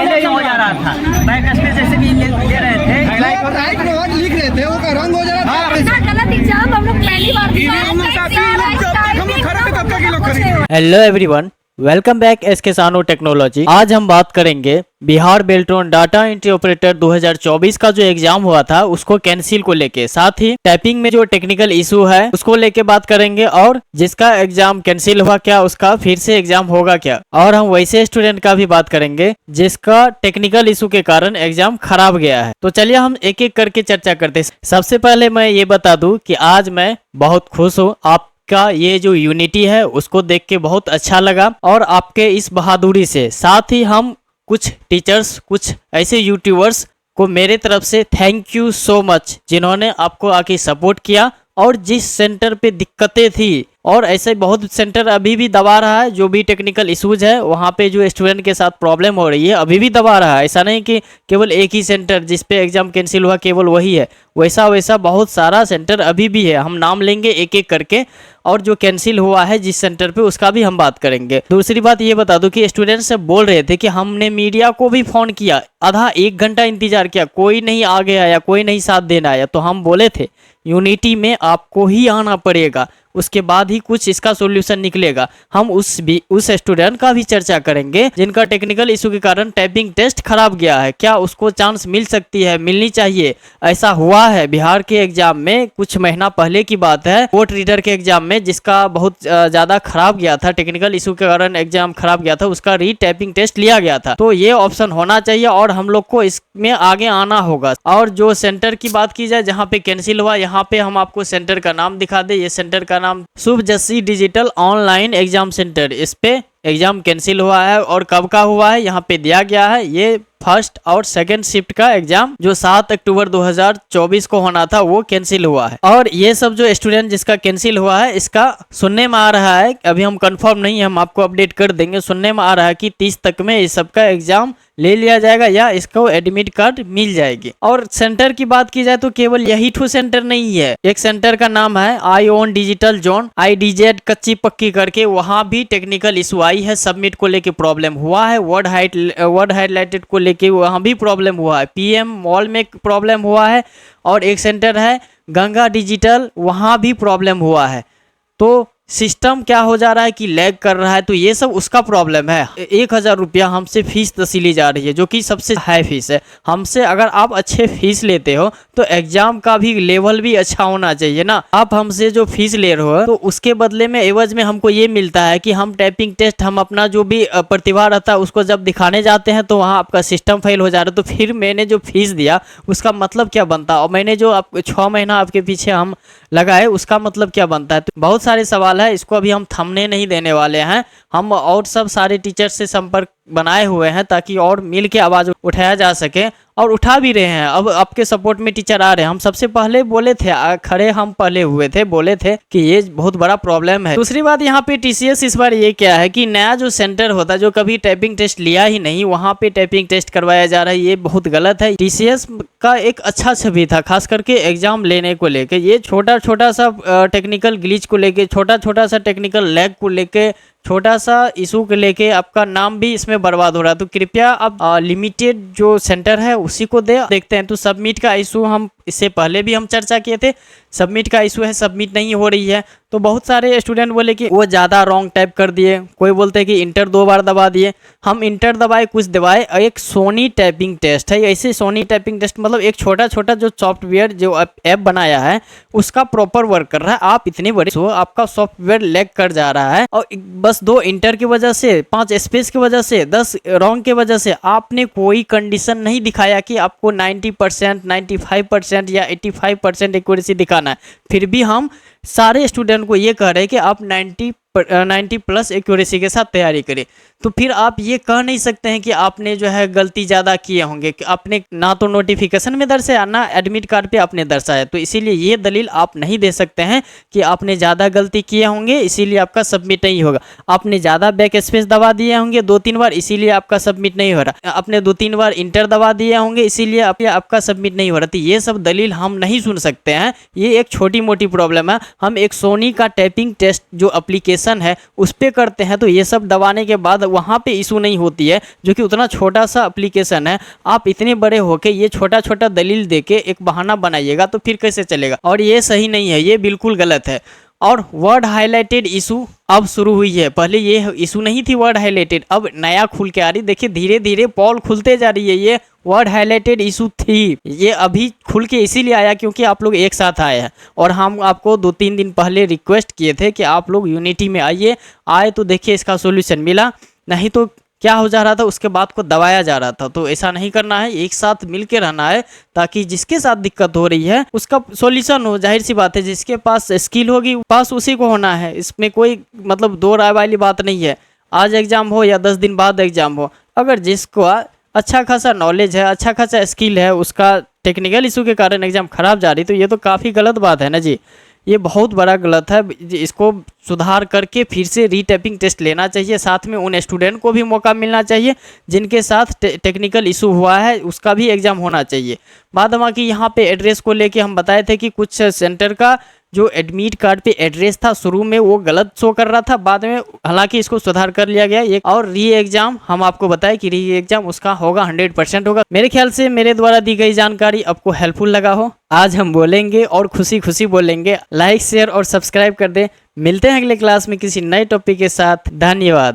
लिख रहे थे, वो का रंग हो जा रहा था। गलत एग्जाम हम लोग पहली बार hello everyone, welcome back SK Sano technology. आज हम बात करेंगे Bihar Beltron data entry operator 2024 का जो एग्जाम हुआ था उसको कैंसिल को लेके, साथ ही टाइपिंग में जो टेक्निकल इशू है उसको लेके बात करेंगे, और जिसका एग्जाम कैंसिल हुआ क्या उसका फिर से एग्जाम होगा क्या, और हम वैसे स्टूडेंट का भी बात करेंगे जिसका टेक्निकल इशू के कारण एग्जाम खराब गया है। तो चलिए हम एक एक करके चर्चा करते हैं। सबसे पहले मैं ये बता दूं कि आज मैं बहुत खुश हूँ। आपका ये जो यूनिटी है उसको देख के बहुत अच्छा लगा, और आपके इस बहादुरी से, साथ ही हम कुछ टीचर्स, कुछ ऐसे यूट्यूबर्स को मेरे तरफ से थैंक यू सो मच जिन्होंने आपको आके सपोर्ट किया। और जिस सेंटर पे दिक्कतें थी, और ऐसे बहुत सेंटर अभी भी दबा रहा है, जो भी टेक्निकल इश्यूज है वहाँ पे जो स्टूडेंट के साथ प्रॉब्लम हो रही है अभी भी दबा रहा है। ऐसा नहीं कि केवल एक ही सेंटर जिस पे एग्जाम कैंसिल हुआ केवल वही है, वैसा बहुत सारा सेंटर अभी भी है। हम नाम लेंगे एक एक करके, और जो कैंसिल हुआ है जिस सेंटर पे उसका भी हम बात करेंगे। दूसरी बात ये बता दूं कि स्टूडेंट्स से बोल रहे थे कि हमने मीडिया को भी फोन किया, आधा एक घंटा इंतजार किया, कोई नहीं आगे आया, कोई नहीं साथ देना आया। तो हम बोले थे यूनिटी में आपको ही आना पड़ेगा, उसके बाद ही कुछ इसका सॉल्यूशन निकलेगा। हम उस स्टूडेंट का भी चर्चा करेंगे जिनका टेक्निकल इशू के कारण टाइपिंग टेस्ट खराब गया है। क्या उसको चांस मिल सकती है, मिलनी चाहिए? ऐसा हुआ है बिहार के एग्जाम में, कुछ महीना पहले की बात है, कोर्ट रीडर के एग्जाम में जिसका बहुत ज़्यादा खराब गया था, टेक्निकल इशू के कारण एग्जाम खराब गया था, उसका रीटाइपिंग टेस्ट लिया गया था। तो ये ऑप्शन होना चाहिए और हम लोग को इसमें आगे आना होगा। और जो सेंटर की बात की जाए जहाँ पे कैंसिल हुआ, यहाँ पे हम आपको सेंटर का नाम दिखा दे। ये सेंटर का नाम शुभजसी डिजिटल ऑनलाइन एग्जाम सेंटर, इस पे एग्जाम कैंसिल हुआ है। और कब का हुआ है यहाँ पे दिया गया है, ये फर्स्ट और सेकंड शिफ्ट का एग्जाम जो 7 अक्टूबर 2024 को होना था वो कैंसिल हुआ है। और ये सब जो स्टूडेंट जिसका कैंसिल हुआ है, इसका सुनने में आ रहा है, अभी हम कंफर्म नहीं है, हम आपको अपडेट कर देंगे, सुनने में आ रहा है कि 30 तक में इस सब का एग्जाम ले लिया जाएगा या इसको एडमिट कार्ड मिल जाएगी। और सेंटर की बात की जाए तो केवल यही 2 सेंटर नहीं है, एक सेंटर का नाम है आई ओन डिजिटल जोन, IDZ कच्ची पक्की करके, वहां भी टेक्निकल इशू आई है, सबमिट को लेके प्रॉब्लम हुआ है, वर्ड हाइलाइटेड को लेके वहां भी प्रॉब्लम हुआ है, PM मॉल में प्रॉब्लम हुआ है, और एक सेंटर है गंगा डिजिटल, वहां भी प्रॉब्लम हुआ है। तो सिस्टम क्या हो जा रहा है कि लैग कर रहा है, तो ये सब उसका प्रॉब्लम है। 1000 रुपया हमसे फीस वसूली जा रही है, जो कि सबसे हाई फीस है। हमसे अगर आप अच्छे फीस लेते हो तो एग्जाम का भी लेवल भी अच्छा होना चाहिए ना। आप हमसे जो फीस ले रहे हो तो उसके बदले में एवज में हमको ये मिलता है कि हम टाइपिंग टेस्ट, हम अपना जो भी प्रतिभा रहता है उसको जब दिखाने जाते हैं तो वहाँ आपका सिस्टम फेल हो जा रहा है। तो फिर मैंने जो फीस दिया उसका मतलब क्या बनता, और मैंने जो 6 महीना आपके पीछे हम लगाए उसका मतलब क्या बनता है। तो बहुत सारे सवाल है, इसको अभी हम थमने नहीं देने वाले हैं। हम और सब सारे टीचर से संपर्क बनाए हुए हैं ताकि और मिल के आवाज उठाया जा सके, और उठा भी रहे हैं। अब आपके सपोर्ट में टीचर आ रहे हैं। हम सबसे पहले बोले थे, खड़े हम पहले हुए थे, बोले थे कि ये बहुत बड़ा प्रॉब्लम है। दूसरी बात यहाँ पे TCS इस बार ये क्या है कि नया जो सेंटर होता है, जो कभी टाइपिंग टेस्ट लिया ही नहीं, वहाँ पे टाइपिंग टेस्ट करवाया जा रहा है, ये बहुत गलत है। TCS का एक अच्छा छवि था खास करके एग्जाम लेने को लेके, ये छोटा सा टेक्निकल ग्लिच को लेके, छोटा सा टेक्निकल लैग को लेके, छोटा सा इशू को लेके आपका नाम भी इसमें बर्बाद हो रहा है। तो कृपया अब लिमिटेड जो सेंटर है उसी को देखते हैं। तो सबमिट का इशू हम इससे पहले भी हम चर्चा किए थे, सबमिट का इशू है, सबमिट नहीं हो रही है। तो बहुत सारे स्टूडेंट बोले कि वो ज़्यादा रॉन्ग टाइप कर दिए, कोई बोलते हैं कि इंटर 2 बार दबा दिए। हम इंटर दबाए, कुछ दबाए, एक सोनी टाइपिंग टेस्ट है। ऐसे सोनी टाइपिंग टेस्ट मतलब एक छोटा जो सॉफ्टवेयर जो ऐप बनाया है उसका प्रॉपर वर्क कर रहा है। आप इतने बड़े हो, आपका सॉफ्टवेयर लैग कर जा रहा है, और बस 2 इंटर की वजह से, 5 स्पेस की वजह से, 10 रॉन्ग की वजह से आपने कोई कंडीशन नहीं दिखाया कि आपको 90%, 95% या 85% एक्यूरेसी दिखाना है। फिर भी हम सारे स्टूडेंट को ये कह रहे हैं कि आप 90+ एक्यूरेसी के साथ तैयारी करें। तो फिर आप ये कह नहीं सकते हैं कि आपने जो है गलती ज़्यादा किए होंगे, कि आपने ना तो नोटिफिकेशन में दर्शाया ना एडमिट कार्ड पे आपने दर्शाया। तो इसीलिए ये दलील आप नहीं दे सकते हैं कि आपने ज़्यादा गलती किए होंगे इसीलिए आपका सबमिट नहीं होगा। आपने ज़्यादा बैक स्पेस दबा दिए होंगे 2-3 बार इसीलिए आपका सबमिट नहीं हो रहा। आपने 2-3 बार इंटर दबा दिए होंगे इसीलिए आपका सबमिट नहीं हो रहा। तो ये सब दलील हम नहीं सुन सकते हैं, ये एक छोटी मोटी प्रॉब्लम है। हम एक सोनी का टाइपिंग टेस्ट जो एप्लीकेशन है उस पर करते हैं तो ये सब दबाने के बाद वहाँ पे इशू नहीं होती है, जो कि उतना छोटा सा एप्लीकेशन है। आप इतने बड़े होके ये छोटा छोटा दलील देके एक बहाना बनाइएगा तो फिर कैसे चलेगा, और ये सही नहीं है, ये बिल्कुल गलत है। और वर्ड हाईलाइटेड इशू अब शुरू हुई है, पहले ये इशू नहीं थी वर्ड हाईलाइटेड, अब नया खुल के आ रही। देखिए धीरे धीरे पॉल खुलते जा रही है। ये वर्ड हाईलाइटेड इशू थी, ये अभी खुल के इसीलिए आया क्योंकि आप लोग एक साथ आए हैं, और हम आपको 2-3 दिन पहले रिक्वेस्ट किए थे कि आप लोग यूनिटी में आइए। आए तो देखिए इसका सोल्यूशन मिला, नहीं तो क्या हो जा रहा था, उसके बाद को दबाया जा रहा था। तो ऐसा नहीं करना है, एक साथ मिल के रहना है, ताकि जिसके साथ दिक्कत हो रही है उसका सॉल्यूशन हो। जाहिर सी बात है, जिसके पास स्किल होगी पास उसी को होना है, इसमें कोई मतलब दो राय वाली बात नहीं है। आज एग्जाम हो या 10 दिन बाद एग्जाम हो, अगर जिसको अच्छा खासा नॉलेज है, अच्छा खासा स्किल है, उसका टेक्निकल इशू के कारण एग्जाम खराब जा रही, तो ये तो काफ़ी गलत बात है ना जी। ये बहुत बड़ा गलत है, इसको सुधार करके फिर से रीटाइपिंग टेस्ट लेना चाहिए। साथ में उन स्टूडेंट को भी मौका मिलना चाहिए जिनके साथ टेक्निकल इशू हुआ है, उसका भी एग्ज़ाम होना चाहिए। बाद बाकी यहाँ पे एड्रेस को लेके हम बताए थे कि कुछ सेंटर का जो एडमिट कार्ड पे एड्रेस था शुरू में वो गलत शो कर रहा था, बाद में हालांकि इसको सुधार कर लिया गया। एक और री एग्जाम हम आपको बताएं कि री एग्जाम उसका होगा 100% होगा। मेरे ख्याल से मेरे द्वारा दी गई जानकारी आपको हेल्पफुल लगा हो। आज हम बोलेंगे और खुशी खुशी बोलेंगे। लाइक शेयर और सब्सक्राइब कर दें। मिलते हैं अगले क्लास में किसी नए टॉपिक के साथ। धन्यवाद।